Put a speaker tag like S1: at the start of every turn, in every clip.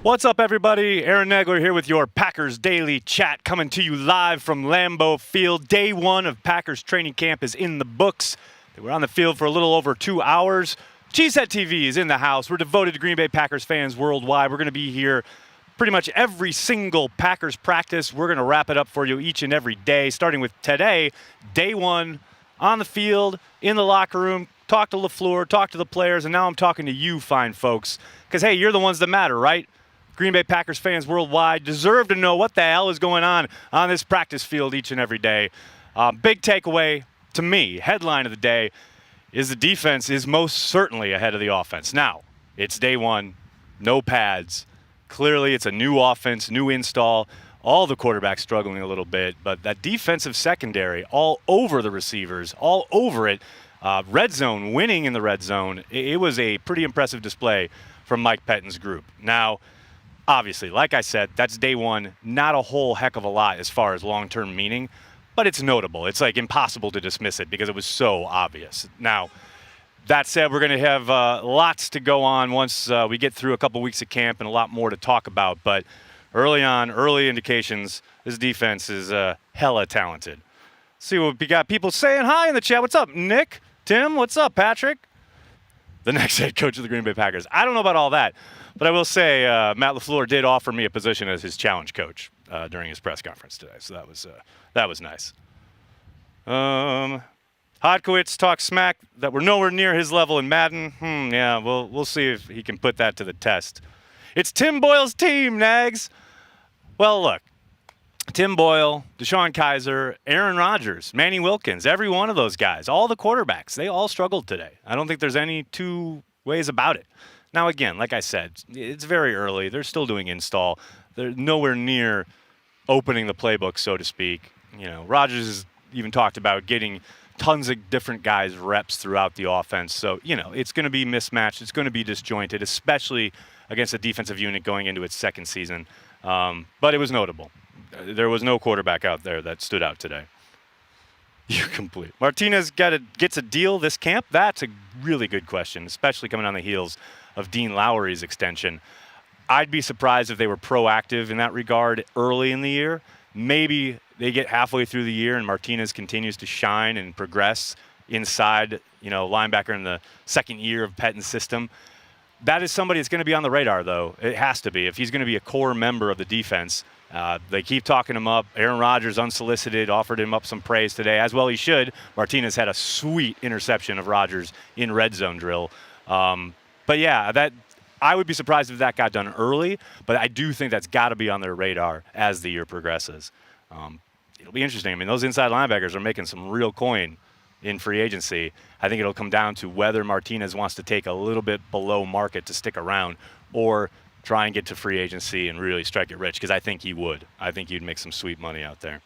S1: What's up, everybody? Aaron Nagler here with your Packers Daily Chat, coming to you live from Lambeau Field. Day one of Packers training camp is in the books. They were on the field for a little over 2 hours. Cheesehead TV is in the house. We're devoted to Green Bay Packers fans worldwide. We're going to be here pretty much every single Packers practice. We're going to wrap it up for you each and every day, starting with today, day one, on the field, in the locker room. Talk to LaFleur, talk to the players, and now I'm talking to you fine folks. Because, hey, you're the ones that matter, right? Green Bay Packers fans worldwide deserve to know what the hell is going on this practice field each and every day. Big takeaway to me, headline of the day, is the defense is most certainly ahead of the offense. Now, it's day one, no pads. Clearly, it's a new offense, new install. All the quarterbacks struggling a little bit, but that defensive secondary all over the receivers, all over it. Red zone, winning in the red zone. It was a pretty impressive display from Mike Pettine's group. Now, obviously, like I said, that's day one. Not a whole heck of a lot as far as long-term meaning, but it's notable. It's like impossible to dismiss it because it was so obvious. Now, that said, we're going to have lots to go on once we get through a couple weeks of camp and a lot more to talk about. But early on, early indications, this defense is hella talented. See what we got. People saying hi in the chat. What's up, Nick? Tim? What's up, Patrick? The next head coach of the Green Bay Packers. I don't know about all that. But I will say Matt LaFleur did offer me a position as his challenge coach during his press conference today, so that was nice. Hodkowitz talks smack that we're nowhere near his level in Madden. Yeah, we'll see if he can put that to the test. It's Tim Boyle's team, Nags. Well, look, Tim Boyle, Deshaun Kaiser, Aaron Rodgers, Manny Wilkins, every one of those guys, all the quarterbacks, they all struggled today. I don't think there's any two ways about it. Now, again, like I said, it's very early. They're still doing install. They're nowhere near opening the playbook, so to speak. You know, Rodgers has even talked about getting tons of different guys reps throughout the offense. So, you know, it's going to be mismatched. It's going to be disjointed, especially against a defensive unit going into its second season. But it was notable. There was no quarterback out there that stood out today. You're complete. Martinez gets a deal this camp? That's a really good question, especially coming on the heels of Dean Lowry's extension. I'd be surprised if they were proactive in that regard early in the year. Maybe they get halfway through the year and Martinez continues to shine and progress inside, you know, linebacker in the second year of Pettine's system. That is somebody that's going to be on the radar, though. It has to be. If he's going to be a core member of the defense, they keep talking him up. Aaron Rodgers, unsolicited, offered him up some praise today, as well he should. Martinez had a sweet interception of Rodgers in red zone drill. But yeah, I would be surprised if that got done early, but I do think that's got to be on their radar as the year progresses. It'll be interesting. I mean, those inside linebackers are making some real coin in free agency. I think it'll come down to whether Martinez wants to take a little bit below market to stick around or try and get to free agency and really strike it rich, because I think he would. I think he'd make some sweet money out there.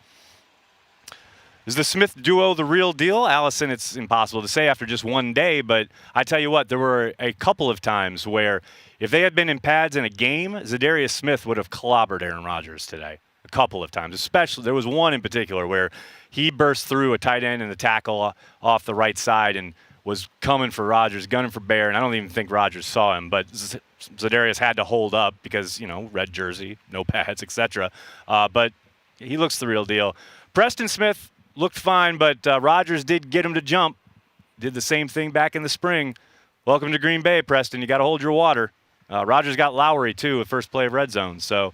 S1: Is the Smith duo the real deal? Allison, it's impossible to say after just one day, but I tell you what, there were a couple of times where if they had been in pads in a game, Zadarius Smith would have clobbered Aaron Rodgers today. A couple of times. Especially, there was one in particular where he burst through a tight end and the tackle off the right side and was coming for Rodgers, gunning for Bear, and I don't even think Rodgers saw him, but Zadarius had to hold up because, you know, red jersey, no pads, etc. But he looks the real deal. Preston Smith looked fine, but Rodgers did get him to jump. Did the same thing back in the spring. Welcome to Green Bay, Preston. You got to hold your water. Rodgers got Lowry, too, at first play of red zone. So,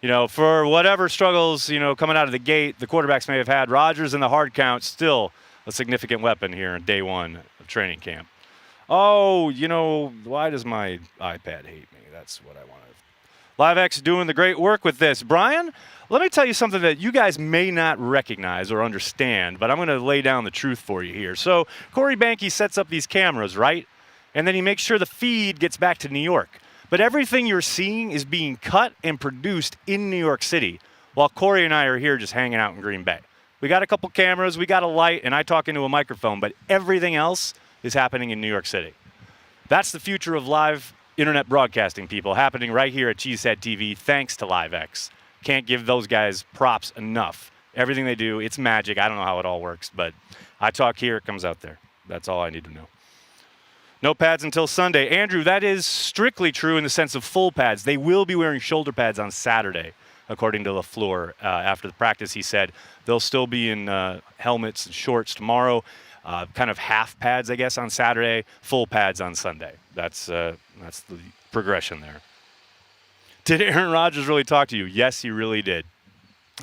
S1: you know, for whatever struggles, you know, coming out of the gate, the quarterbacks may have had, Rodgers in the hard count, still a significant weapon here in day one of training camp. Oh, you know, why does my iPad hate me? That's what I wanted. LiveX doing the great work with this. Brian, let me tell you something that you guys may not recognize or understand, but I'm going to lay down the truth for you here. So Corey Banke sets up these cameras, right? And then he makes sure the feed gets back to New York. But everything you're seeing is being cut and produced in New York City, while Corey and I are here just hanging out in Green Bay. We got a couple cameras, we got a light, and I talk into a microphone, but everything else is happening in New York City. That's the future of live internet broadcasting people happening right here at Cheesehead TV, thanks to LiveX. Can't give those guys props enough. Everything they do, it's magic. I don't know how it all works, but I talk here, it comes out there. That's all I need to know. No pads until Sunday. Andrew, that is strictly true in the sense of full pads. They will be wearing shoulder pads on Saturday, according to LaFleur. After the practice, he said they'll still be in helmets and shorts tomorrow, kind of half pads, I guess, on Saturday, full pads on Sunday. That's the progression there. Did Aaron Rodgers really talk to you? Yes, he really did.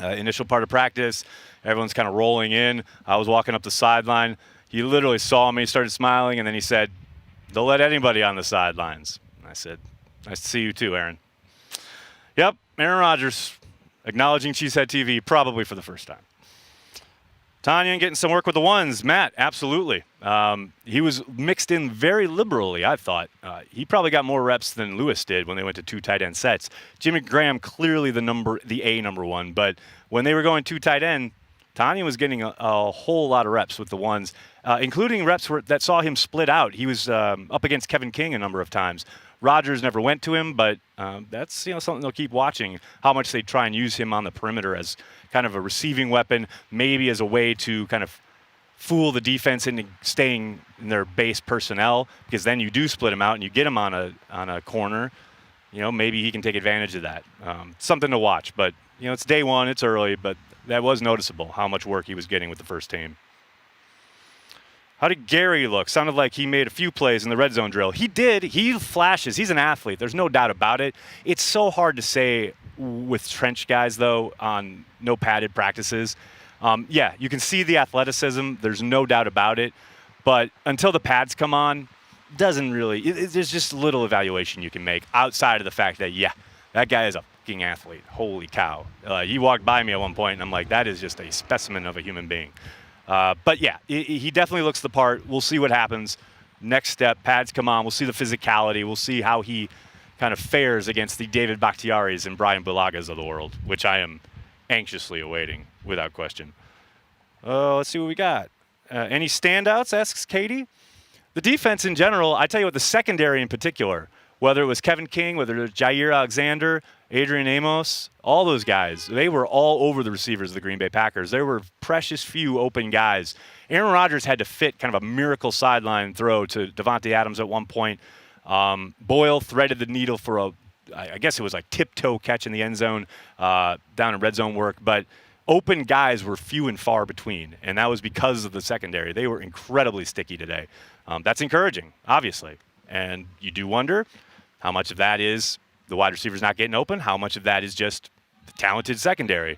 S1: Initial part of practice, everyone's kind of rolling in. I was walking up the sideline. He literally saw me, started smiling, and then he said, "They'll let anybody on the sidelines." And I said, "Nice to see you too, Aaron." Yep, Aaron Rodgers acknowledging Cheesehead TV probably for the first time. Tanyan getting some work with the ones. Matt, absolutely. He was mixed in very liberally, I thought. He probably got more reps than Lewis did when they went to 2 tight end sets. Jimmy Graham clearly the number one, but when they were going 2 tight end, Tanyan was getting a whole lot of reps with the ones, including reps that saw him split out. He was up against Kevin King a number of times. Rodgers never went to him, but that's something they'll keep watching, how much they try and use him on the perimeter as kind of a receiving weapon, maybe as a way to kind of fool the defense into staying in their base personnel, because then you do split him out and you get him on a corner. Maybe he can take advantage of that. Something to watch, but it's day one, it's early, but that was noticeable how much work he was getting with the first team. How did Gary look? Sounded like he made a few plays in the red zone drill. He did. He flashes. He's an athlete. There's no doubt about it. It's so hard to say with trench guys, though, on no padded practices. Yeah, you can see the athleticism. There's no doubt about it. But until the pads come on, doesn't really – there's just little evaluation you can make outside of the fact that, yeah, that guy is a fucking athlete. Holy cow. He walked by me at one point, and I'm like, that is just a specimen of a human being. But, yeah, he definitely looks the part. We'll see what happens. Next step, pads come on. We'll see the physicality. We'll see how he kind of fares against the David Bakhtiaris and Brian Bulagas of the world, which I am anxiously awaiting, without question. Let's see what we got. Any standouts, asks Katie. The defense in general, I tell you what, the secondary in particular, whether it was Kevin King, whether it was Jair Alexander, Adrian Amos, all those guys, they were all over the receivers of the Green Bay Packers. There were precious few open guys. Aaron Rodgers had to fit kind of a miracle sideline throw to Davante Adams at one point. Boyle threaded the needle for I guess it was like tiptoe catch in the end zone down in red zone work. But open guys were few and far between, and that was because of the secondary. They were incredibly sticky today. That's encouraging, obviously. And you do wonder how much of that is the wide receivers not getting open, how much of that is just the talented secondary.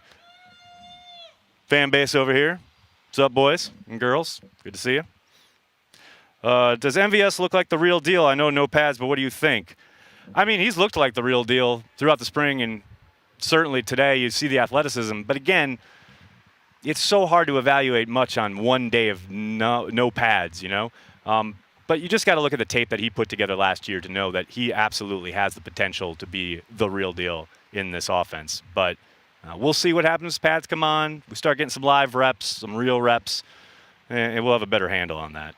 S1: Fan base over here. What's up, boys and girls? Good to see you. Does MVS look like the real deal? I know no pads, but what do you think? I mean, he's looked like the real deal throughout the spring, and certainly today you see the athleticism. But again, it's so hard to evaluate much on one day of no pads, But you just got to look at the tape that he put together last year to know that he absolutely has the potential to be the real deal in this offense. But we'll see what happens as pads come on. We start getting some live reps, some real reps, and we'll have a better handle on that.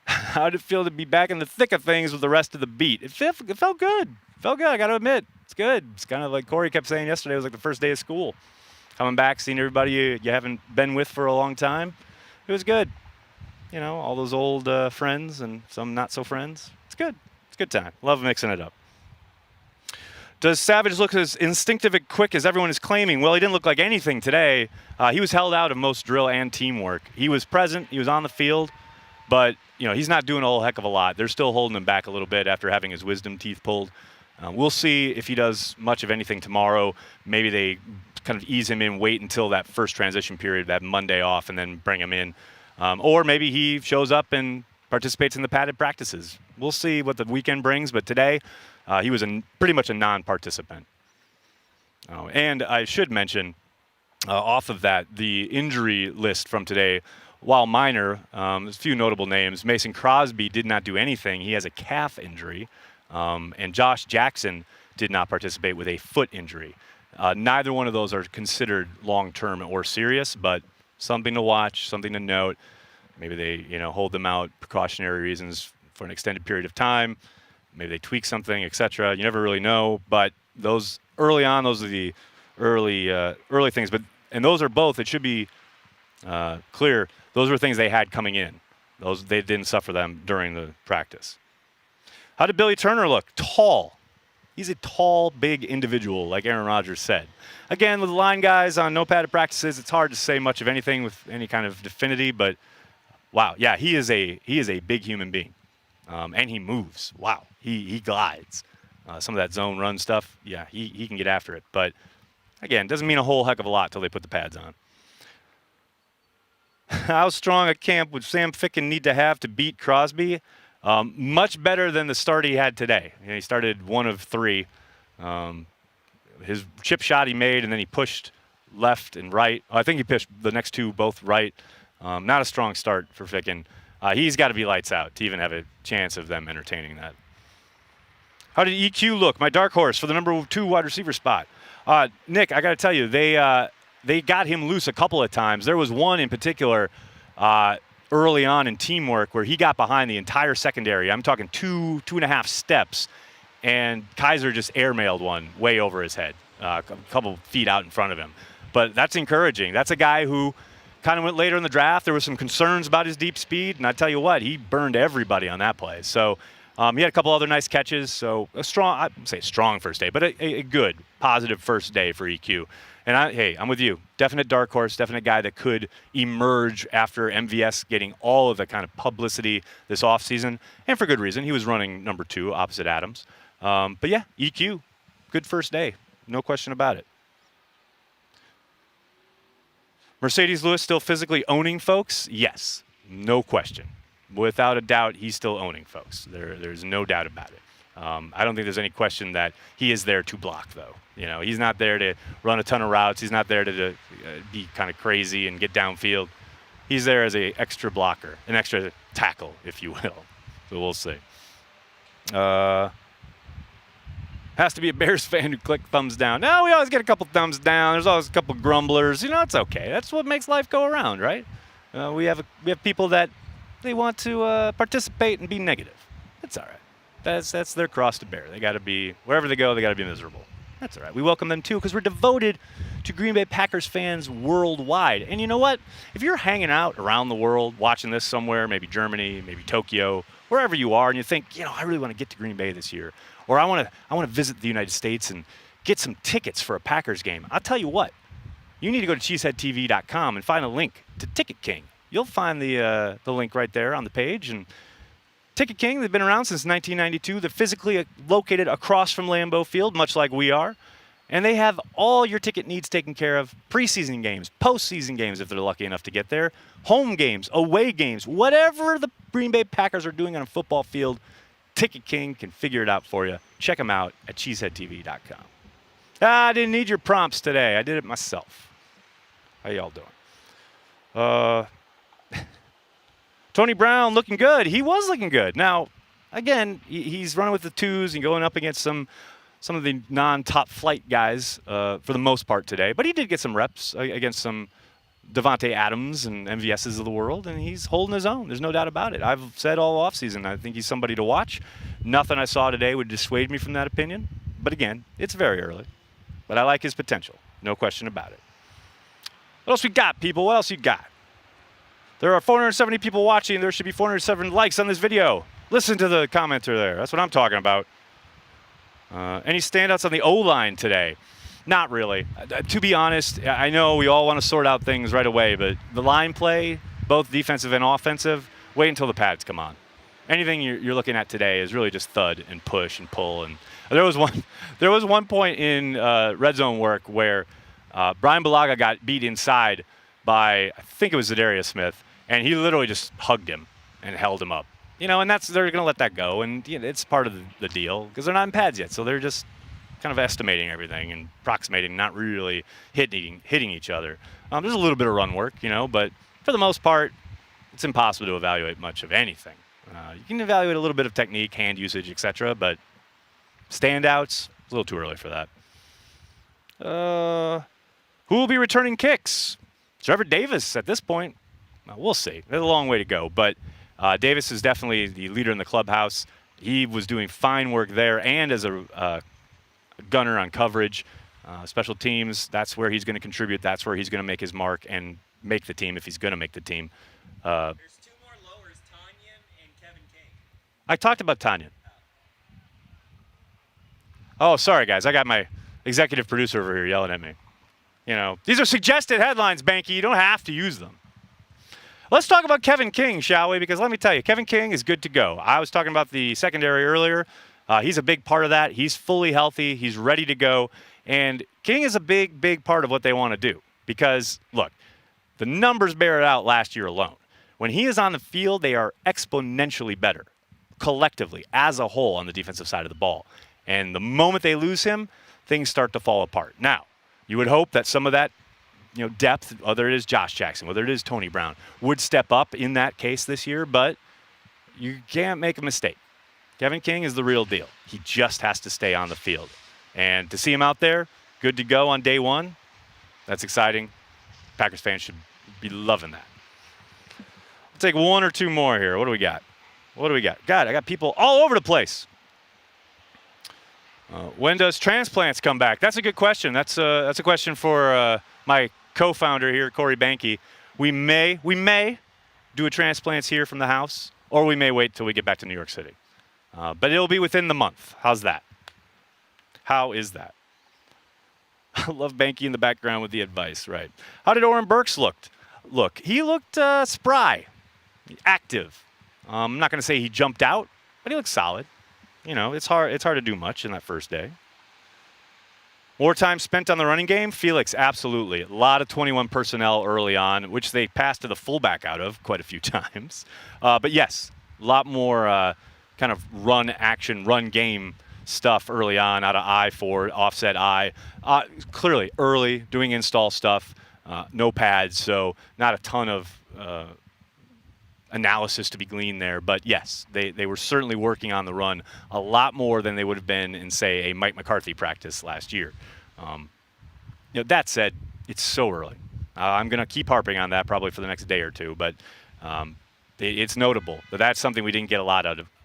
S1: How did it feel to be back in the thick of things with the rest of the beat? It felt good. It felt good, I got to admit. It's good. It's kind of like Corey kept saying yesterday. It was like the first day of school. Coming back, seeing everybody you haven't been with for a long time. It was good. All those old friends and some not so friends. It's good. It's a good time. Love mixing it up. Does Savage look as instinctive and quick as everyone is claiming? Well, he didn't look like anything today. He was held out of most drill and teamwork. He was present. He was on the field. But, he's not doing a whole heck of a lot. They're still holding him back a little bit after having his wisdom teeth pulled. We'll see if he does much of anything tomorrow. Maybe they kind of ease him in, wait until that first transition period, that Monday off, and then bring him in. Or maybe he shows up and participates in the padded practices. We'll see what the weekend brings, but today he was pretty much a non-participant. And I should mention, off of that, the injury list from today, while minor, there's a few notable names. Mason Crosby did not do anything. He has a calf injury. And Josh Jackson did not participate with a foot injury. Neither one of those are considered long-term or serious, but something to watch, something to note. Maybe they, hold them out, precautionary reasons for an extended period of time. Maybe they tweak something, etc. You never really know. But those early on, those are the early things. And those are both. It should be clear. Those were things they had coming in. Those they didn't suffer them during the practice. How did Billy Turner look? Tall. He's a tall, big individual, like Aaron Rodgers said. Again, with the line guys on no padded practices, it's hard to say much of anything with any kind of definity. But wow, yeah, he is a big human being, and he moves. Wow, he glides. Some of that zone run stuff, yeah, he can get after it. But again, doesn't mean a whole heck of a lot till they put the pads on. How strong a camp would Sam Ficken need to have to beat Crosby? Much better than the start he had today. He started 1 of 3. His chip shot he made, and then he pushed left and right. I think he pitched the next 2 both right. Not a strong start for Ficken. He's got to be lights out to even have a chance of them entertaining that. How did EQ look? My dark horse for the number 2 wide receiver spot. Nick, I got to tell you, they got him loose a couple of times. There was one in particular early on in teamwork where he got behind the entire secondary. I'm talking 2.5 steps, and Kaiser just airmailed one way over his head, a couple feet out in front of him. But that's encouraging. That's a guy who kind of went later in the draft. There was some concerns about his deep speed, and I tell you what, he burned everybody on that play. So he had a couple other nice catches. So a strong, I wouldn't say strong first day, but a good, positive first day for EQ. And I'm with you. Definite dark horse, definite guy that could emerge after MVS getting all of the kind of publicity this offseason, and for good reason. He was running number 2 opposite Adams. But yeah, EQ, good first day. No question about it. Mercedes Lewis still physically owning folks? Yes, no question. Without a doubt, he's still owning folks. There's no doubt about it. I don't think there's any question that he is there to block, though. You know, he's not there to run a ton of routes. He's not there to be kind of crazy and get downfield. He's there as an extra blocker, an extra tackle, if you will. So we'll see. Has to be a Bears fan who click thumbs down. No, we always get a couple thumbs down. There's always a couple grumblers. You know, it's okay. That's what makes life go around, right? We have people that they want to participate and be negative. It's all right. That's their cross to bear. They got to be, wherever they go, they got to be miserable. That's all right. We welcome them, too, because we're devoted to Green Bay Packers fans worldwide. And you know what? If you're hanging out around the world, watching this somewhere, maybe Germany, maybe Tokyo, wherever you are, and you think, you know, I really want to get to Green Bay this year, or I want to visit the United States and get some tickets for a Packers game, I'll tell you what. You need to go to cheeseheadtv.com and find a link to Ticket King. You'll find the link right there on the page. And Ticket King, they've been around since 1992. They're physically located across from Lambeau Field, much like we are. And they have all your ticket needs taken care of. Preseason games, postseason games if they're lucky enough to get there, home games, away games, whatever the Green Bay Packers are doing on a football field, Ticket King can figure it out for you. Check them out at cheeseheadtv.com. I didn't need your prompts today. I did it myself. How y'all doing? Tony Brown looking good. He was looking good. Now, again, he's running with the 2s and going up against some of the non-top flight guys for the most part today. But he did get some reps against some Devontae Adams and MVSs of the world, and he's holding his own. There's no doubt about it. I've said all offseason I think he's somebody to watch. Nothing I saw today would dissuade me from that opinion. But again, it's very early. But I like his potential. No question about it. What else we got, people? What else you got? There are 470 people watching. There should be 407 likes on this video. Listen to the commenter there. That's what I'm talking about. Any standouts on the O-line today? Not really. To be honest, I know we all want to sort out things right away, but the line play, both defensive and offensive, wait until the pads come on. Anything you're looking at today is really just thud and push and pull. And there was one point in red zone work where Brian Bulaga got beat inside by, I think it was Zadarius Smith, and he literally just hugged him and held him up. You know, and they're going to let that go, and you know, it's part of the deal because they're not in pads yet, so they're just kind of estimating everything and approximating, not really hitting each other. There's a little bit of run work, you know, but for the most part, it's impossible to evaluate much of anything. You can evaluate a little bit of technique, hand usage, etc., but standouts, it's a little too early for that. Who will be returning kicks? Trevor Davis at this point. We'll see. There's a long way to go, but Davis is definitely the leader in the clubhouse. he was doing fine work there, and as a gunner on coverage, special teams, that's where he's going to contribute. That's where he's going to make his mark and make the team if he's going to make the team.
S2: There's two more lowers, Tanyan and Kevin King.
S1: I talked about Tanyan. Oh, sorry, guys. I got my executive producer over here yelling at me. You know, these are suggested headlines, Banky. You don't have to use them. Let's talk about Kevin King, shall we? Because let me tell you, Kevin King is good to go. I was talking about the secondary earlier. He's a big part of that. He's fully healthy. He's ready to go. And King is a big, big part of what they want to do. Because, look, the numbers bear it out last year alone. When he is on the field, they are exponentially better, collectively, as a whole, on the defensive side of the ball. And the moment they lose him, things start to fall apart. Now, you would hope that some of that depth, whether it is Josh Jackson, whether it is Tony Brown, would step up in that case this year, but you can't make a mistake. Kevin King is the real deal. He just has to stay on the field. And to see him out there, good to go on day one, that's exciting. Packers fans should be loving that. I'll take one or two more here. What do we got? God, I got people all over the place. When does transplants come back? That's a good question. That's a question for my co-founder here, Corey Banky. We may do a transplants here from the house, or we may wait till we get back to New York City. But it'll be within the month. How's that? How is that? I love Banky in the background with the advice, right? How did Oren Burks look? He looked spry, active. I'm not going to say he jumped out, but he looked solid. It's hard to do much in that first day. More time spent on the running game? Felix, absolutely. A lot of 21 personnel early on, which they passed to the fullback out of quite a few times. But yes, a lot more kind of run game stuff early on out of I for offset I. Clearly early, doing install stuff, no pads, so not a ton of analysis to be gleaned there. But yes, they were certainly working on the run a lot more than they would have been in, say, a Mike McCarthy practice last year. That said, it's so early. I'm going to keep harping on that probably for the next day or two, but it's notable that that's something we didn't get a lot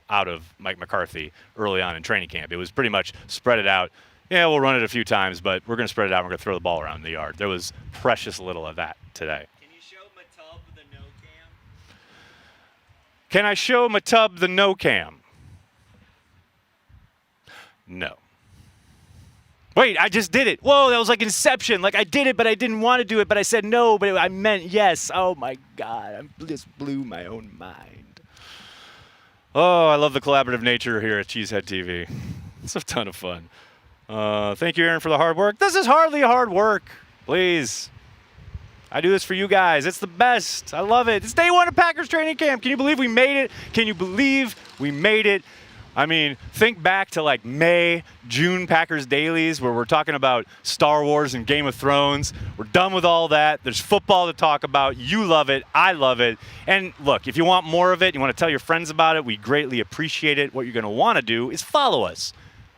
S1: out of Mike McCarthy early on in training camp. It was pretty much spread it out. Yeah, we'll run it a few times, but we're going to spread it out. We're going to throw the ball around the yard. There was precious little of that today.
S2: Can you show Matub the no cam?
S1: Can I show Matub the no cam? No. Wait, I just did it. Whoa, that was like Inception. Like I did it, but I didn't want to do it, but I said no, but I meant yes. Oh my God, I just blew my own mind. Oh, I love the collaborative nature here at Cheesehead TV. It's a ton of fun. Thank you, Aaron, for the hard work. This is hardly hard work. Please. I do this for you guys. It's the best. I love it. It's day one of Packers training camp. Can you believe we made it? Can you believe we made it? I mean, think back to like May, June Packers dailies where we're talking about Star Wars and Game of Thrones. We're done with all that. There's football to talk about. You love it. I love it. And look, if you want more of it, you want to tell your friends about it, we greatly appreciate it. What you're going to want to do is follow us.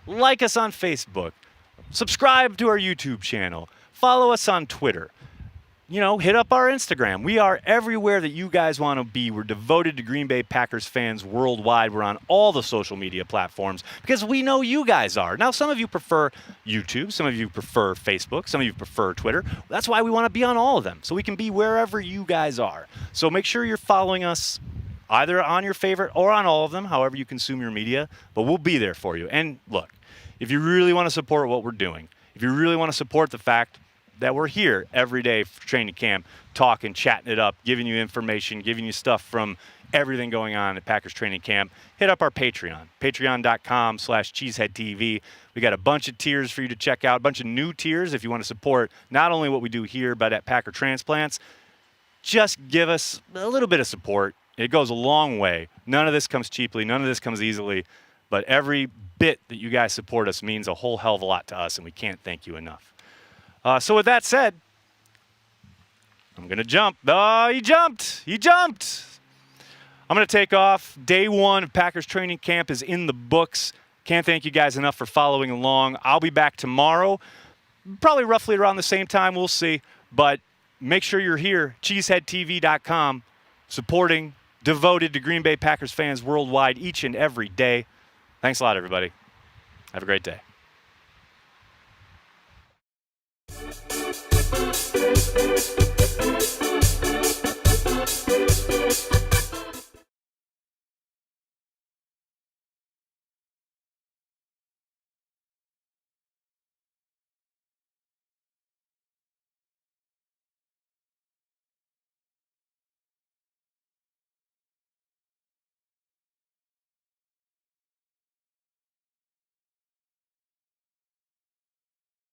S1: Like us on Facebook. Subscribe to our YouTube channel. Follow us on Twitter. Hit up our Instagram. We are everywhere that you guys want to be. We're devoted to Green Bay Packers fans worldwide. We're on all the social media platforms because we know you guys are. Now, some of you prefer YouTube. Some of you prefer Facebook. Some of you prefer Twitter. That's why we want to be on all of them, so we can be wherever you guys are. So make sure you're following us either on your favorite or on all of them, however you consume your media. But we'll be there for you. And look, if you really want to support what we're doing, if you really want to support the fact that we're here every day for training camp, talking, chatting it up, giving you information, giving you stuff from everything going on at Packers training camp, hit up our Patreon, patreon.com/cheeseheadtv. We got a bunch of tiers for you to check out, a bunch of new tiers if you want to support not only what we do here, but at Packer Transplants. Just give us a little bit of support. It goes a long way. None of this comes cheaply. None of this comes easily. But every bit that you guys support us means a whole hell of a lot to us, and we can't thank you enough. So with that said, I'm going to jump. Oh, he jumped. I'm going to take off. Day one of Packers training camp is in the books. Can't thank you guys enough for following along. I'll be back tomorrow, probably roughly around the same time. We'll see. But make sure you're here, cheeseheadtv.com, supporting, devoted to Green Bay Packers fans worldwide each and every day. Thanks a lot, everybody. Have a great day.